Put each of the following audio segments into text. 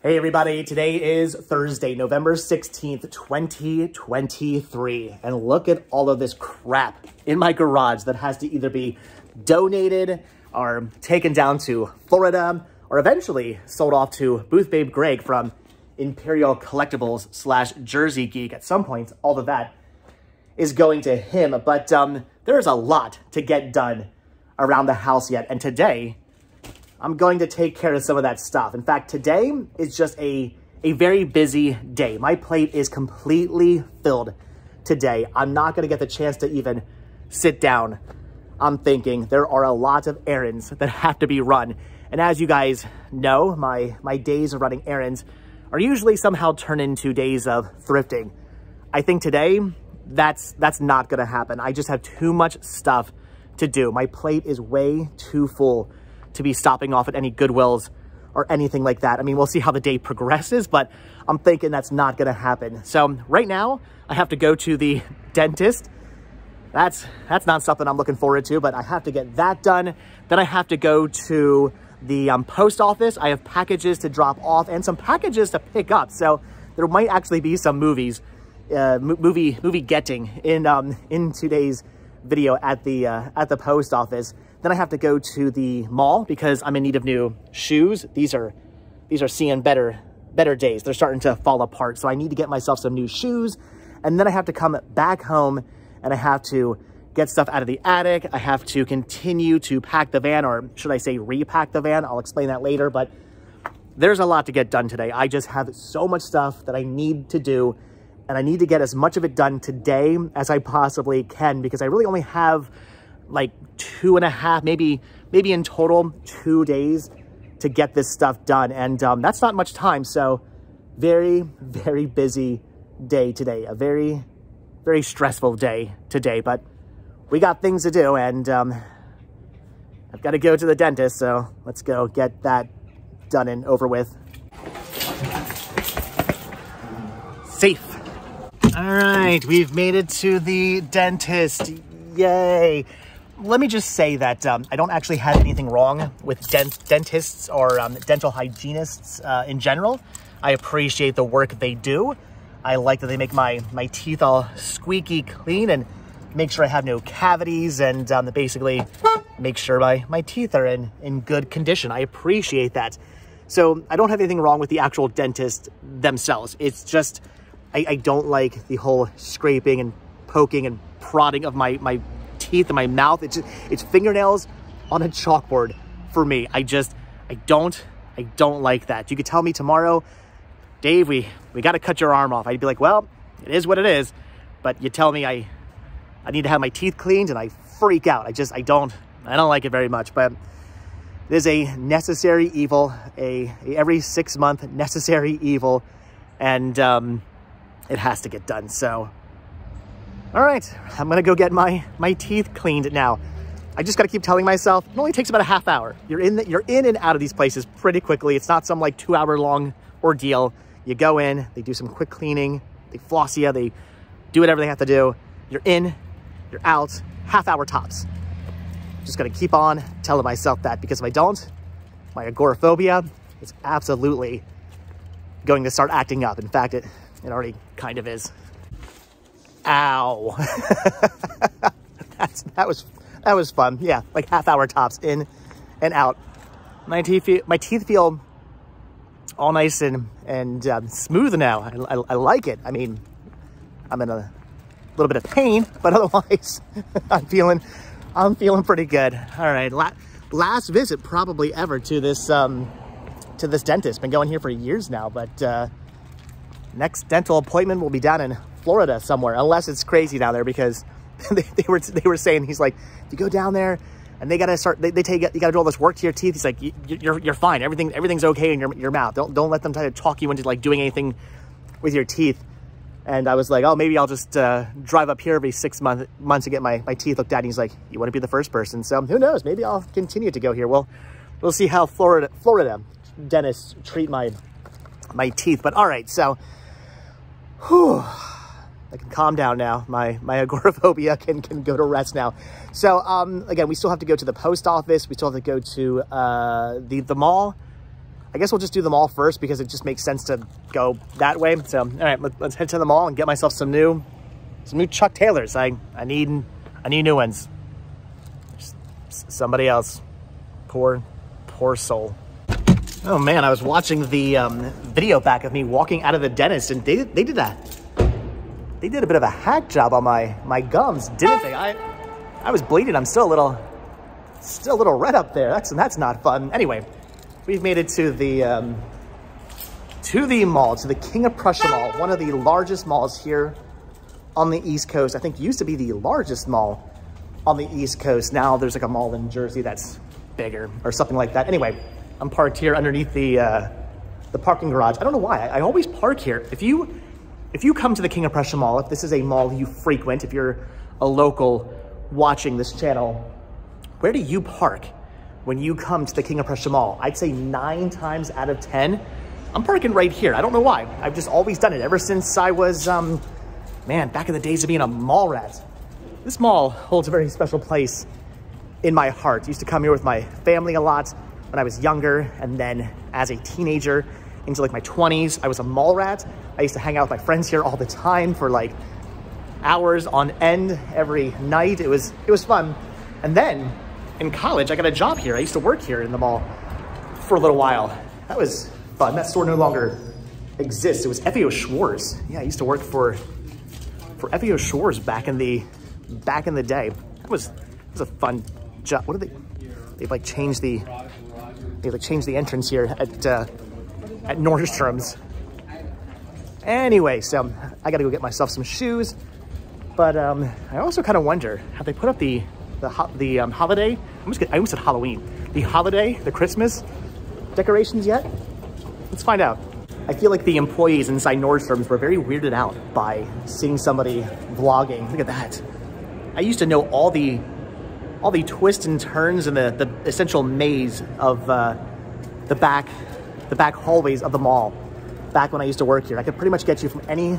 Hey everybody, today is Thursday, November 16th, 2023. And look at all of this crap in my garage that has to either be donated or taken down to Florida or eventually sold off to Booth Babe Greg from Imperial Collectibles / Jersey Geek. At some point, all of that is going to him. But there's a lot to get done around the house yet. And today, I'm going to take care of some of that stuff. In fact, today is just a very busy day. My plate is completely filled today. I'm not going to get the chance to even sit down. I'm thinking there are a lot of errands that have to be run. And as you guys know, my days of running errands are usually somehow turned into days of thrifting. I think today, that's not going to happen. I just have too much stuff to do. My plate is way too full to be stopping off at any Goodwills or anything like that. I mean, we'll see how the day progresses, but I'm thinking that's not going to happen. So right now, I have to go to the dentist. That's not something I'm looking forward to, but I have to get that done. Then I have to go to the post office. I have packages to drop off and some packages to pick up. So there might actually be some movie getting in today's video at the post office. Then I have to go to the mall because I'm in need of new shoes. These are seeing better days. They're starting to fall apart. So I need to get myself some new shoes. And then I have to come back home and I have to get stuff out of the attic. I have to continue to pack the van, or should I say repack the van? I'll explain that later, but there's a lot to get done today. I just have so much stuff that I need to do, and I need to get as much of it done today as I possibly can because I really only have like 2.5, maybe in total 2 days to get this stuff done. And that's not much time. So very, very busy day today. A very, very stressful day today, but we got things to do, and I've got to go to the dentist. So let's go get that done and over with. Safe. All right, we've made it to the dentist. Yay. Let me just say that I don't actually have anything wrong with dentists or dental hygienists in general. I appreciate the work they do. I like that they make my teeth all squeaky clean and make sure I have no cavities, and basically make sure my teeth are in good condition. I appreciate that. So I don't have anything wrong with the actual dentist themselves. It's just I don't like the whole scraping and poking and prodding of my teeth and my mouth. It's fingernails on a chalkboard for me. I don't like that. You could tell me tomorrow, Dave, we got to cut your arm off. I'd be like, well, it is what it is. But you tell me I need to have my teeth cleaned and I freak out. I don't like it very much, but it is a necessary evil, a every 6 month necessary evil. And it has to get done. So all right, I'm gonna go get my teeth cleaned now. I just gotta keep telling myself, it only takes about a half hour. You're in and out of these places pretty quickly. It's not some like 2 hour long ordeal. You go in, they do some quick cleaning, they floss you, they do whatever they have to do. You're in, you're out, half hour tops. Just gonna keep on telling myself that, because if I don't, my agoraphobia is absolutely going to start acting up. In fact, it already kind of is. Ow. that was fun. Yeah, like half hour tops, in and out. My teeth feel all nice and smooth now. I like it. I mean, I'm in a little bit of pain, but otherwise I'm feeling pretty good. All right, last visit probably ever to this dentist. Been going here for years now, but next dental appointment will be down in Florida somewhere, unless it's crazy down there, because they were saying, he's like, if you go down there and they gotta start, you gotta do all this work to your teeth. He's like, you're fine. Everything's okay in your mouth. Don't let them try to talk you into like doing anything with your teeth. And I was like, oh, maybe I'll just drive up here every 6 months to get my teeth looked at. And he's like, you want to be the first person? So who knows? Maybe I'll continue to go here. We'll see how Florida dentists treat my teeth. But all right, so whew, I can calm down now. My agoraphobia can go to rest now. So again, we still have to go to the post office. We still have to go to the mall. I guess we'll just do them all first because it just makes sense to go that way. So, all right, let's head to the mall and get myself some new Chuck Taylors. I need new ones. Somebody else. Poor soul. Oh man, I was watching the video back of me walking out of the dentist, and they did that. They did a bit of a hack job on my gums, didn't they? I was bleeding. I'm still a little red up there. That's not fun. Anyway, we've made it to the mall, to the King of Prussia Mall, one of the largest malls here on the East Coast. I think used to be the largest mall on the East Coast. Now there's like a mall in Jersey that's bigger or something like that. Anyway, I'm parked here underneath the parking garage. I don't know why. I always park here. If you come to the King of Prussia Mall, if this is a mall you frequent, if you're a local watching this channel, where do you park when you come to the King of Prussia Mall? I'd say 9 times out of 10, I'm parking right here. I don't know why. I've just always done it ever since I was, man, back in the days of being a mall rat. This mall holds a very special place in my heart. I used to come here with my family a lot when I was younger, and then as a teenager into like my 20s, I was a mall rat. I used to hang out with my friends here all the time for like hours on end every night. It was fun. And then in college, I got a job here. I used to work here in the mall for a little while. That was fun. That store no longer exists. It was FAO Schwarz. Yeah, I used to work for FAO Schwarz back in the day. It was a fun job. What did they've like changed the entrance here at Nordstrom's. Anyway, so I gotta go get myself some shoes. But I also kind of wonder, have they put up the holiday? I almost said Halloween. The Christmas decorations yet? Let's find out. I feel like the employees inside Nordstrom's were very weirded out by seeing somebody vlogging. Look at that. I used to know all the twists and turns and the essential maze of the back hallways of the mall. Back when I used to work here, I could pretty much get you from any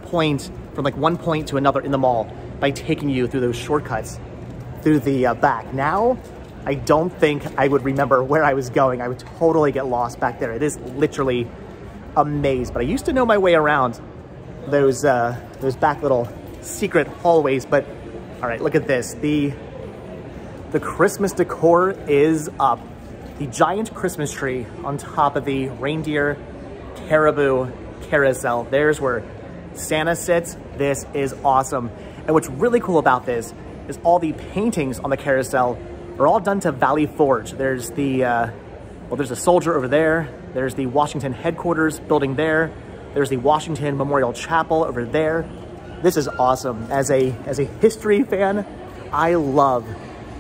point, from like one point to another in the mall by taking you through those shortcuts through the back. Now, I don't think I would remember where I was going. I would totally get lost back there. It is literally a maze, but I used to know my way around those back little secret hallways. But all right, look at this. The Christmas decor is up. The giant Christmas tree on top of the reindeer caribou carousel. There's where Santa sits. This is awesome. And what's really cool about this is all the paintings on the carousel are all done to Valley Forge. There's there's a soldier over there. There's the Washington headquarters building there. There's the Washington Memorial Chapel over there. This is awesome. As a history fan, I love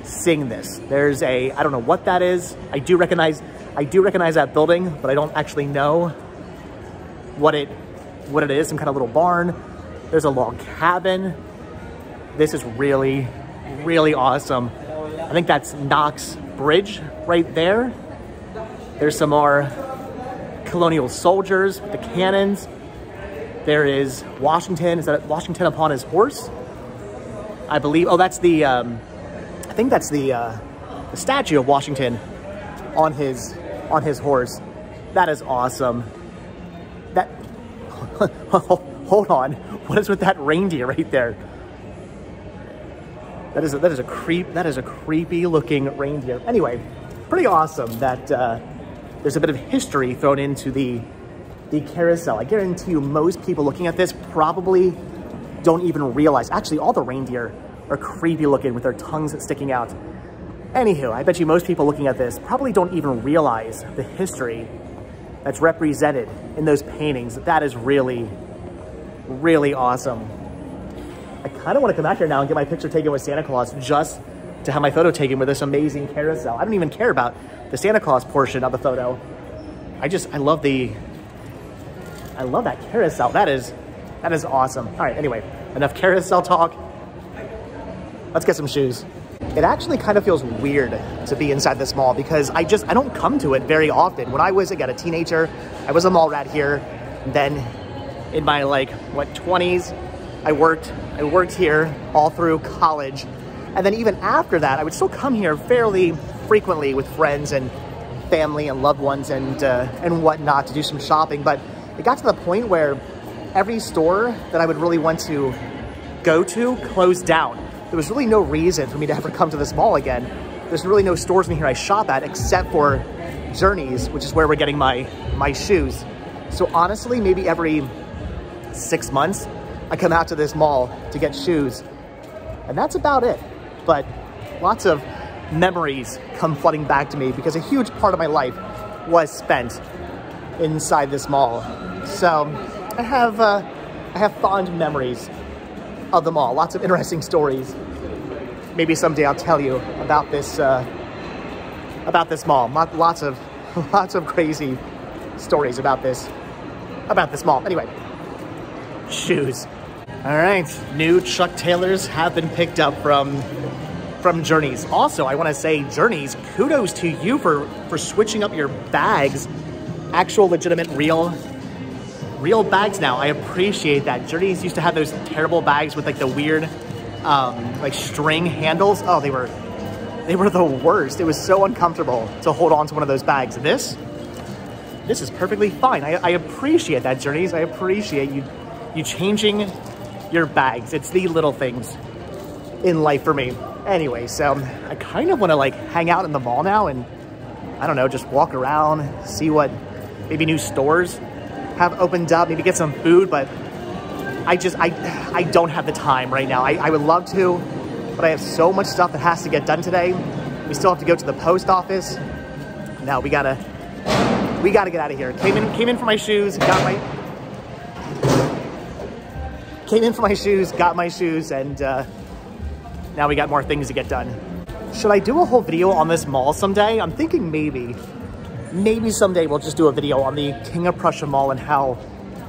seeing this. There's I don't know what that is. I do recognize that building, but I don't actually know what it is. Some kind of little barn. There's a log cabin. This is really, really awesome. I think that's Knox Bridge right there. There's some more colonial soldiers with the cannons. There is Washington. Is that Washington upon his horse? I believe. Oh, that's the. I think that's the statue of Washington on his horse. That is awesome. That. Hold on. What is with that reindeer right there? That is a creepy looking reindeer. Anyway, pretty awesome that there's a bit of history thrown into the carousel. I guarantee you most people looking at this probably don't even realize. Actually, all the reindeer are creepy looking with their tongues sticking out. Anywho, I bet you most people looking at this probably don't even realize the history that's represented in those paintings. That is really, really awesome. I kind of want to come out here now and get my picture taken with Santa Claus just to have my photo taken with this amazing carousel. I don't even care about the Santa Claus portion of the photo. I love that carousel. That is awesome. All right, anyway, enough carousel talk. Let's get some shoes. It actually kind of feels weird to be inside this mall because I don't come to it very often. When I was, again, a teenager, I was a mall rat here. Then in my 20s, I worked here all through college. And then even after that, I would still come here fairly frequently with friends and family and loved ones and whatnot to do some shopping. But it got to the point where every store that I would really want to go to closed down. There was really no reason for me to ever come to this mall again. There's really no stores in here I shop at except for Journeys, which is where we're getting my shoes. So honestly, maybe every 6 months, I come out to this mall to get shoes. And that's about it. But lots of memories come flooding back to me because a huge part of my life was spent inside this mall. So I have fond memories of the mall. Lots of interesting stories. Maybe someday I'll tell you about this mall. Lots of crazy stories about this mall. Anyway, shoes. All right, new Chuck Taylors have been picked up from Journeys. Also, I want to say, Journeys, kudos to you for switching up your bags. Actual, legitimate, real bags now. I appreciate that. Journeys used to have those terrible bags with like the weird, like string handles. Oh, they were the worst. It was so uncomfortable to hold on to one of those bags. This is perfectly fine. I appreciate that, Journeys. I appreciate you changing your bags. It's the little things in life for me. Anyway, so I kind of want to like hang out in the mall now and, I don't know, just walk around, see what maybe new stores have opened up, maybe get some food, but I don't have the time right now. I would love to, but I have so much stuff that has to get done today. We still have to go to the post office. Now we gotta get out of here. Came in for my shoes, got my shoes, and now we got more things to get done. Should I do a whole video on this mall someday? I'm thinking maybe someday we'll just do a video on the King of Prussia Mall and how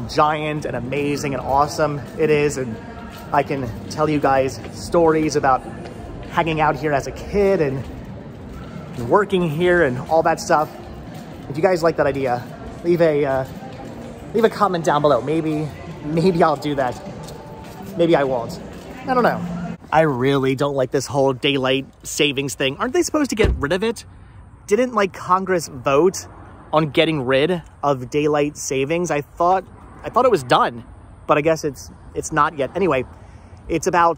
giant and amazing and awesome it is. And I can tell you guys stories about hanging out here as a kid and working here and all that stuff. If you guys like that idea, leave a comment down below. Maybe I'll do that. Maybe I won't. I don't know. I really don't like this whole daylight savings thing. Aren't they supposed to get rid of it? Didn't like Congress vote on getting rid of daylight savings? I thought it was done, but I guess it's not yet. Anyway, it's about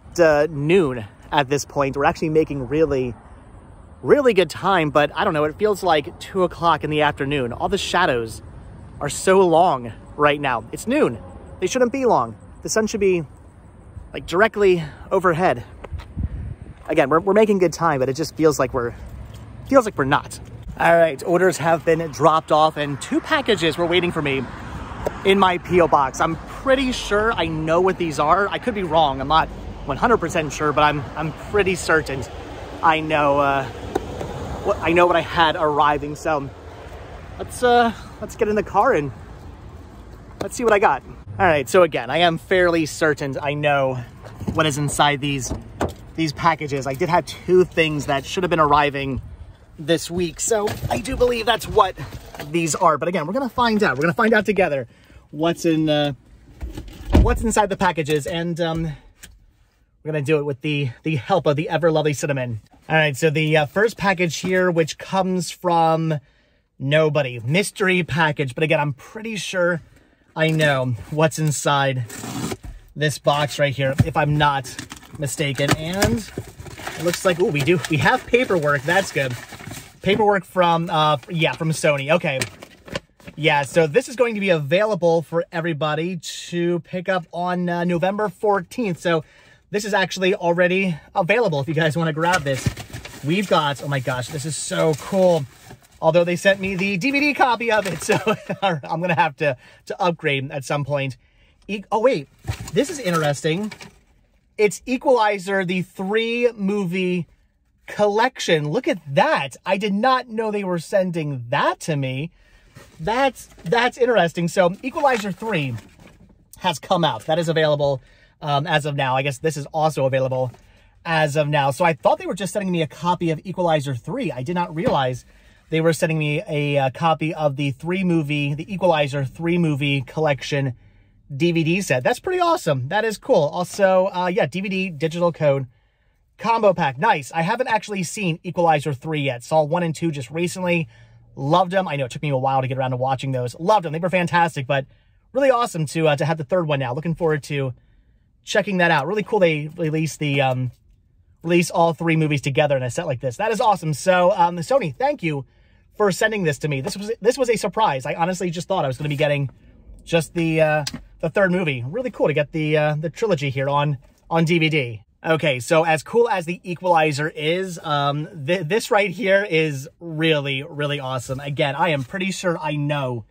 noon at this point. We're actually making really good time, but I don't know, it feels like 2 o'clock in the afternoon. All the shadows are so long right now. It's noon. They shouldn't be long. The sun should be like directly overhead. Again, we're making good time, but it just feels like we're not. All right, orders have been dropped off and 2 packages were waiting for me in my P.O. box. I'm pretty sure I know what these are. I could be wrong. I'm not 100% sure, but I'm pretty certain I know what I had arriving. So let's get in the car and let's see what I got. All right, so again, I am fairly certain I know what is inside these packages. I did have 2 things that should have been arriving this week, so I do believe that's what these are. But again, we're gonna find out. We're gonna find out together what's inside the packages, and we're gonna do it with the help of the ever lovely Cinnamon. All right, so the first package here, which comes from nobody, mystery package. But again, I'm pretty sure I know what's inside this box right here, if I'm not mistaken. And it looks like, oh, we have paperwork. That's good. Paperwork from Sony. Okay. Yeah, so this is going to be available for everybody to pick up on November 14th. So this is actually already available if you guys want to grab this. We've got, oh my gosh, this is so cool. Although they sent me the DVD copy of it, so I'm going to have to upgrade at some point. Oh, wait, this is interesting. It's Equalizer, the 3-movie collection. Look at that. I did not know they were sending that to me. That's interesting. So Equalizer 3 has come out. That is available as of now. I guess this is also available as of now. So I thought they were just sending me a copy of Equalizer 3. I did not realize they were sending me a copy of the Equalizer 3-movie collection DVD set. That's pretty awesome. That is cool. Also, yeah, DVD digital code combo pack. Nice. I haven't actually seen Equalizer 3 yet. Saw 1 and 2 just recently. Loved them. I know it took me a while to get around to watching those. Loved them. They were fantastic, but really awesome to have the third one now. Looking forward to checking that out. Really cool they released the release all 3 movies together in a set like this. That is awesome. So Sony, thank you for sending this to me. This was a surprise. I honestly just thought I was going to be getting just the third movie. Really cool to get the trilogy here on DVD. Okay, so as cool as the Equalizer is, this right here is really, really awesome. Again, I am pretty sure I know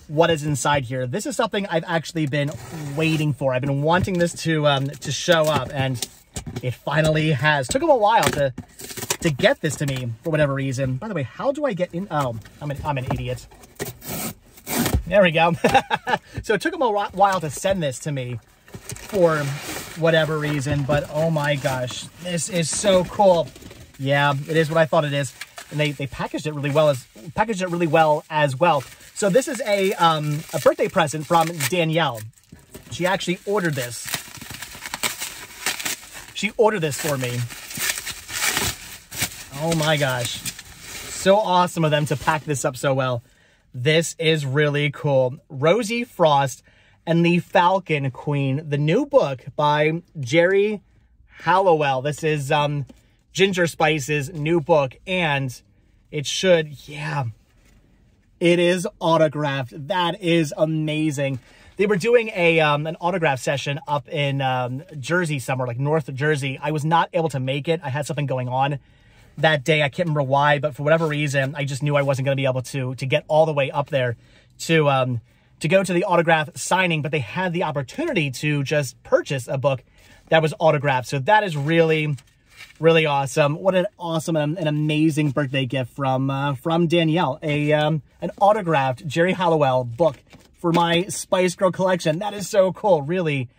what is inside here. This is something I've actually been waiting for. I've been wanting this to show up, and it finally has. Took them a while to get this to me for whatever reason. By the way, how do I get in? Oh, I'm an idiot. There we go. So it took them a while to send this to me for whatever reason, but oh my gosh, this is so cool. Yeah, it is what I thought it is. And they packaged it really well as well. So this is a birthday present from Danielle. She actually ordered this. She ordered this for me. Oh my gosh. So awesome of them to pack this up so well. This is really cool. Rosie Frost and the Falcon Queen, the new book by Geri Halliwell. This is Ginger Spice's new book, and it should, yeah, it is autographed. That is amazing. They were doing an autograph session up in Jersey somewhere, like North Jersey. I was not able to make it. I had something going on that day. I can't remember why, but for whatever reason, I just knew I wasn't going to be able to get all the way up there to go to the autograph signing, but they had the opportunity to just purchase a book that was autographed. So that is really, really awesome. What an awesome and an amazing birthday gift from Danielle. An autographed Geri Halliwell book for my Spice Girl collection. That is so cool. Really,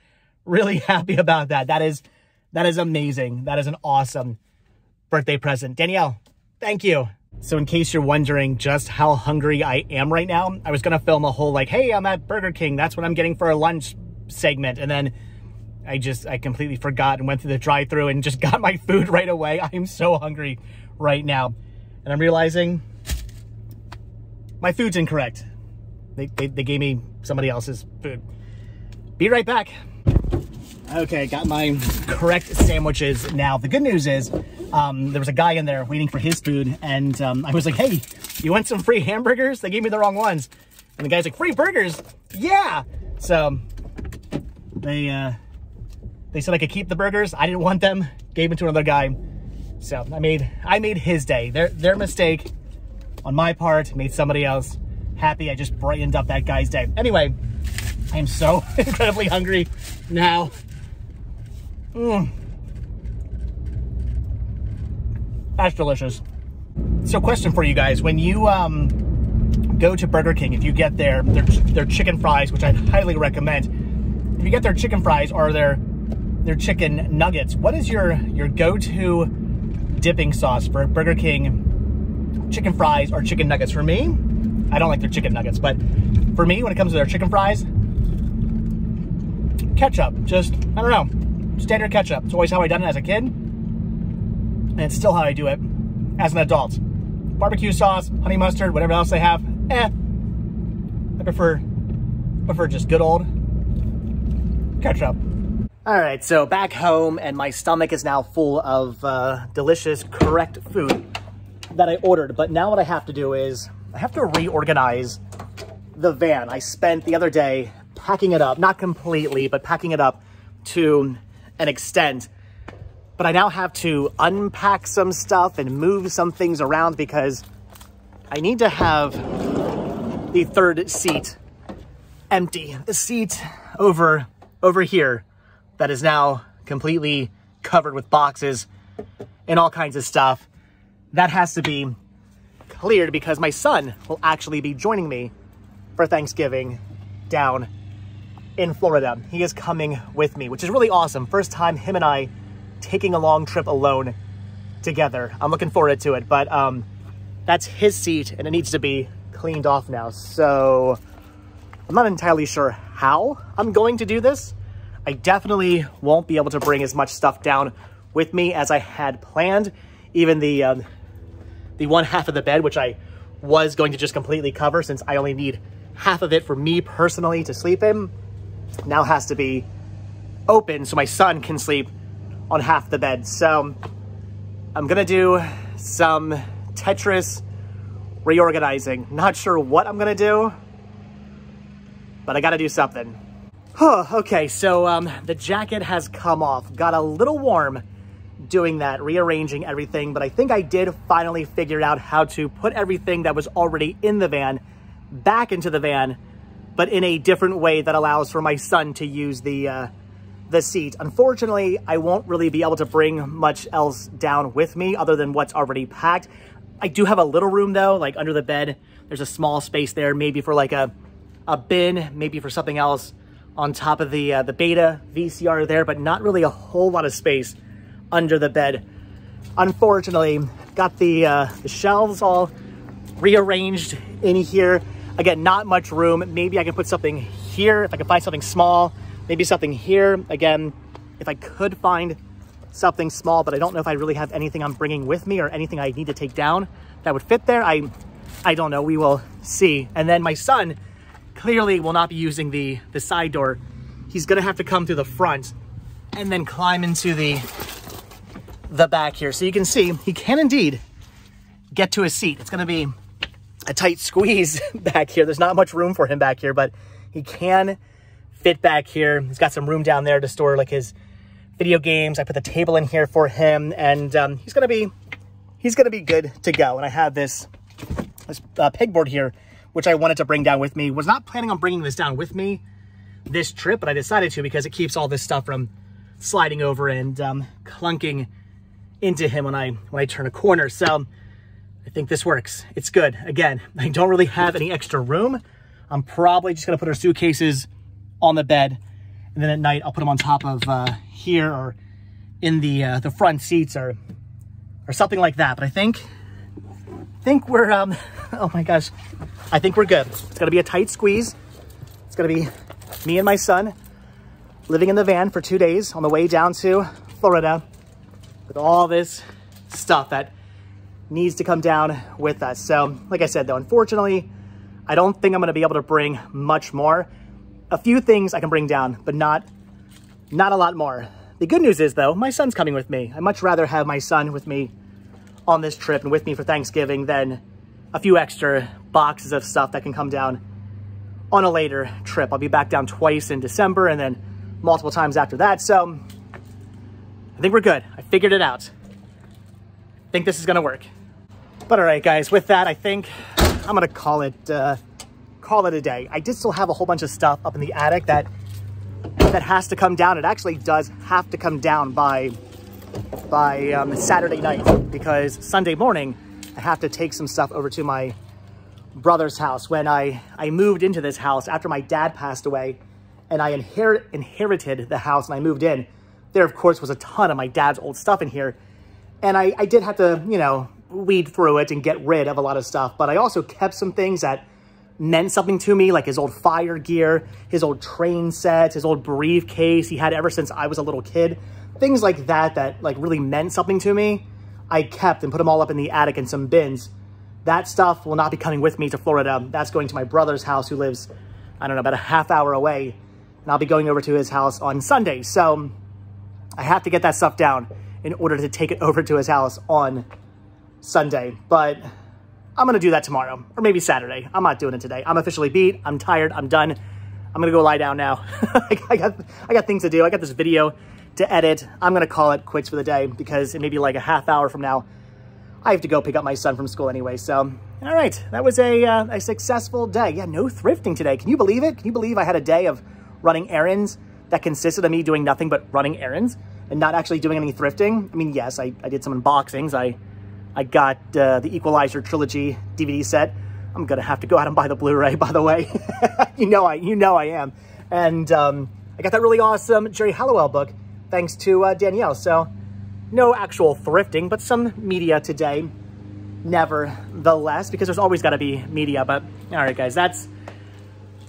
really happy about that. That is amazing. That is an awesome birthday present. Danielle, thank you. So in case you're wondering just how hungry I am right now, I was going to film a whole like, hey, I'm at Burger King, that's what I'm getting for a lunch segment. And then I completely forgot and went through the drive-thru and just got my food right away. I am so hungry right now. And I'm realizing my food's incorrect. They gave me somebody else's food. Be right back. Okay, got my correct sandwiches now. The good news is there was a guy in there waiting for his food, and I was like, hey, you want some free hamburgers? They gave me the wrong ones. And the guy's like, free burgers? Yeah! So they said I could keep the burgers. I didn't want them. Gave them to another guy. So I made his day. Their mistake on my part made somebody else happy. I just brightened up that guy's day. Anyway, I am so incredibly hungry now. That's delicious. So question for you guys. When you go to Burger King, if you get their chicken fries, which I'd highly recommend, if you get their chicken fries or their chicken nuggets, what is your go-to dipping sauce for Burger King chicken fries or chicken nuggets? For me, I don't like their chicken nuggets, but for me, when it comes to their chicken fries, ketchup. Just, I don't know, standard ketchup. It's always how I done it as a kid, and it's still how I do it as an adult. Barbecue sauce, honey mustard, whatever else they have, I prefer just good old ketchup. All right, so back home, and my stomach is now full of delicious, correct food that I ordered. But now what I have to do is I have to reorganize the van. I spent the other day packing it up, not completely, but packing it up to an extent. But I now have to unpack some stuff and move some things around because I need to have the third seat empty. The seat over here that is now completely covered with boxes and all kinds of stuff. That has to be cleared because my son will actually be joining me for Thanksgiving down in Florida. He is coming with me, which is really awesome. First time him and I taking a long trip alone together. I'm looking forward to it, but that's his seat and it needs to be cleaned off now. So I'm not entirely sure how I'm going to do this. I definitely won't be able to bring as much stuff down with me as I had planned. Even the one half of the bed, which I was going to just completely cover, since I only need half of it for me personally to sleep in, now has to be open so my son can sleep on half the bed. So I'm gonna do some Tetris reorganizing. Not sure what I'm gonna do, but I gotta do something. Okay, so the jacket has come off. Got a little warm doing that, rearranging everything, but I think I did finally figure out how to put everything that was already in the van back into the van, but in a different way that allows for my son to use the seat. Unfortunately, I won't really be able to bring much else down with me other than what's already packed. I do have a little room though, like under the bed. There's a small space there, maybe for like a bin, maybe for something else on top of the Beta VCR there, but not really a whole lot of space under the bed. Unfortunately, got the shelves all rearranged in here. Again, not much room. Maybe I can put something here if I can find something small. Maybe something here. Again, if I could find something small, but I don't know if I really have anything I'm bringing with me or anything I need to take down that would fit there. I don't know. We will see. And then my son clearly will not be using the side door. He's going to have to come through the front and then climb into the back here. So you can see he can indeed get to his seat. It's going to be a tight squeeze back here. There's not much room for him back here, but he can fit back here. He's got some room down there to store like his video games. I put the table in here for him, and he's gonna be good to go. And I have this pegboard here, which I wanted to bring down with me. Was not planning on bringing this down with me this trip, but I decided to because it keeps all this stuff from sliding over and clunking into him when I turn a corner. So I think this works. It's good. Again, I don't really have any extra room. I'm probably just gonna put our suitcases on the bed, and then at night I'll put them on top of here or in the front seats or something like that. But I think we're oh my gosh, I think we're good. It's gonna be a tight squeeze. It's gonna be me and my son living in the van for 2 days on the way down to Florida with all this stuff that needs to come down with us. So like I said though, unfortunately, I don't think I'm gonna be able to bring much more. A few things I can bring down, but not a lot more. The good news is though, my son's coming with me. I'd much rather have my son with me on this trip and with me for Thanksgiving than a few extra boxes of stuff that can come down on a later trip. I'll be back down twice in December and then multiple times after that. So I think we're good. I figured it out. I think this is gonna work. But all right, guys, with that, I think I'm gonna call it a day. I did still have a whole bunch of stuff up in the attic that has to come down. It actually does have to come down by Saturday night, because Sunday morning I have to take some stuff over to my brother's house. When I moved into this house after my dad passed away and I inherited the house and I moved in, there of course was a ton of my dad's old stuff in here. And I did have to, you know, weed through it and get rid of a lot of stuff. But I also kept some things that meant something to me, like his old fire gear, his old train sets, his old briefcase he had ever since I was a little kid. Things like that like really meant something to me, I kept and put them all up in the attic in some bins. That stuff will not be coming with me to Florida. That's going to my brother's house, who lives, I don't know, about a half hour away. And I'll be going over to his house on Sunday. So I have to get that stuff down in order to take it over to his house on Sunday. But I'm going to do that tomorrow, or maybe Saturday. I'm not doing it today. I'm officially beat. I'm tired. I'm done. I'm going to go lie down now. I got things to do. I got this video to edit. I'm going to call it quits for the day, because it may be like a half hour from now I have to go pick up my son from school anyway. So, all right. That was a successful day. Yeah, no thrifting today. Can you believe it? Can you believe I had a day of running errands that consisted of me doing nothing but running errands and not actually doing any thrifting? I mean, yes, I did some unboxings. I got the Equalizer Trilogy DVD set. I'm gonna have to go out and buy the Blu-ray, by the way. you know I am. And I got that really awesome Jerry Halliwell book, thanks to Danielle. So no actual thrifting, but some media today, nevertheless, because there's always got to be media. But all right, guys, that's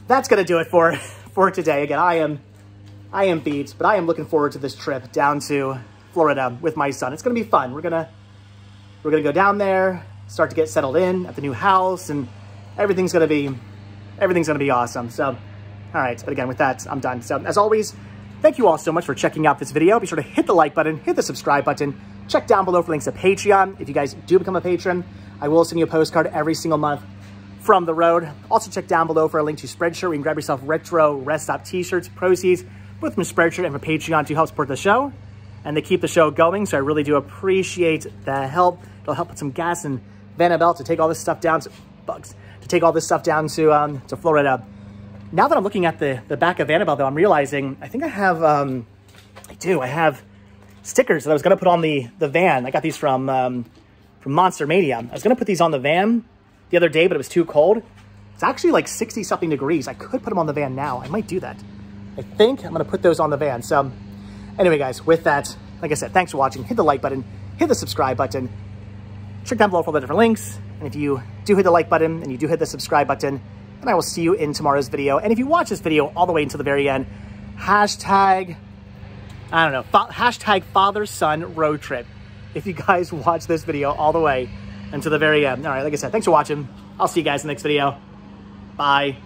gonna do it for today. Again, I am beat, but I am looking forward to this trip down to Florida with my son. It's gonna be fun. We're gonna go down there, start to get settled in at the new house, and everything's gonna be awesome. So, all right, but again, with that, I'm done. So as always, thank you all so much for checking out this video. Be sure to hit the like button, hit the subscribe button, check down below for links to Patreon. If you guys do become a patron, I will send you a postcard every single month from the road. Also check down below for a link to Spreadshirt, where you can grab yourself retro Rest Stop t-shirts, proceeds, both from Spreadshirt and from Patreon, to help support the show and to keep the show going. So I really do appreciate the help. It'll help put some gas in Vanabelle to take all this stuff down to to Florida. Now that I'm looking at the back of Vanabelle, though, I'm realizing I think I have I have stickers that I was gonna put on the van. I got these from Monster Mania. I was gonna put these on the van the other day, but it was too cold. It's actually like 60 something degrees. I could put them on the van now. I might do that. I think I'm gonna put those on the van. So anyway, guys, with that, like I said, thanks for watching. Hit the like button, hit the subscribe button. Check down below for all the different links. And if you do hit the like button and you do hit the subscribe button, then I will see you in tomorrow's video. And if you watch this video all the way until the very end, hashtag father-son road trip. If you guys watch this video all the way until the very end. All right, like I said, thanks for watching. I'll see you guys in the next video. Bye.